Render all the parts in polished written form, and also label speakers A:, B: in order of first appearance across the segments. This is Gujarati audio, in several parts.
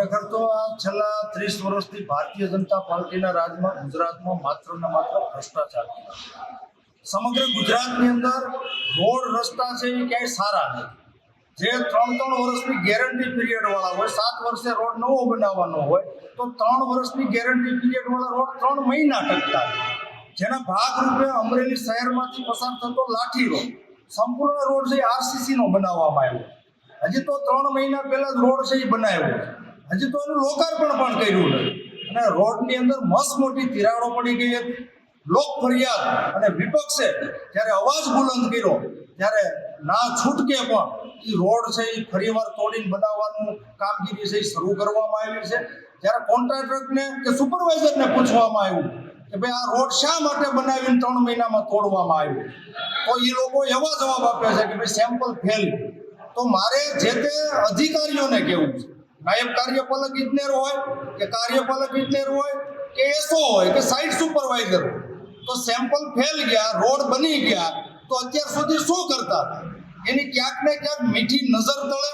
A: ખરેખર તો આ છેલ્લા 30 વર્ષથી ભારતીય જનતા પાર્ટીના રાજમાં ગુજરાતમાં માત્ર ને માત્ર ભ્રષ્ટાચાર સમગ્ર ગુજરાતની અંદર રોડ રસ્તા છે એ ક્યાંય સારા નથી। જે 3 વર્ષની ગેરંટી પીરિયડ વાળા હોય, 7 વર્ષે રોડ નવો બનાવવાનો હોય તો 3 વર્ષની ગેરંટી પીરિયડ વાળા રોડ 3 મહિના ટકતા, જેના ભાગરૂપે અમરેલી શહેરમાંથી પસાર થતો લાઠી રોડ સંપૂર્ણ રોડ છે આરસીસી નો બનાવવામાં આવ્યો। હજી તો 3 મહિના પહેલા જ રોડ છે એ બનાવ્યો છે, હજી તો એનું લોકાર્પણ પણ કર્યું નથી અને રોડની અંદર મસ્ત મોટી તિરાડો પડી ગઈ હતી। લોક ફરિયાદ અને વિપક્ષે જ્યારે અવાજ બુલંદ કર્યો ત્યારે ના છૂટકે પણ એ રોડ છે એ ફરીવાર તોડીને બનાવવાનું કામગીરી છે એ શરૂ કરવામાં આવી છે। જ્યારે કોન્ટ્રાક્ટરને કે સુપરવાઇઝરને પૂછવામાં આવ્યું કે ભાઈ આ રોડ શા માટે બનાવીને 3 મહિનામાં તોડવામાં આવ્યું, તો એ લોકો એવા જવાબ આપે છે કે ભાઈ સેમ્પલ ફેલ। તો મારે જે તે અધિકારીઓને કહેવું છે, નાયબ કાર્યપાલક ઇજનેર હોય કે કાર્યપાલક ઇજનેર હોય કે એસઓ હોય કે સાઇટ સુપરવાઇઝર હોય, તો સેમ્પલ ફેલ ગયા, રોડ બની ગયા તો અત્યાર સુધી શું કરતા હતા? એની ક્યાંક ને ક્યાંક મીઠી નજર તળે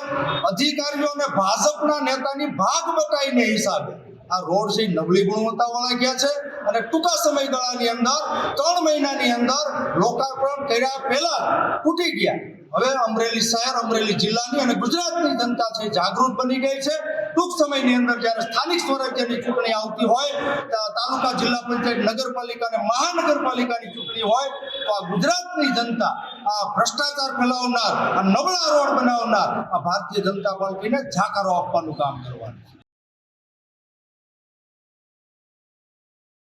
A: અધિકારીઓને ભાજપના નેતાની ભાગ બતાવીને હિસાબે આ રોડ છે નબળી ગુણવત્તાવાળા ગયા છે અને ટૂંકા સમયગાળાની અંદર 3 મહિનાની અંદર લોકાર્પણ કર્યા પહેલા તૂટી ગયા। હવે અમરેલી શહેર, અમરેલી જિલ્લાની અને ગુજરાતની જનતા છે જાગૃત બની ગઈ છે। ટૂંક સમયની અંદર જ્યારે સ્થાનિક સ્વરાજ્યની ચૂંટણી આવતી હોય, તાલુકા, જિલ્લા પંચાયત, નગરપાલિકા અને મહાનગરપાલિકાની ચૂંટણી હોય તો આ ગુજરાતની જનતા આ ભ્રષ્ટાચાર ફેલાવનાર, આ નબળા રોડ બનાવનાર આ ભારતીય જનતા પાર્ટીને જાકારો આપવાનું કામ કરવાનું।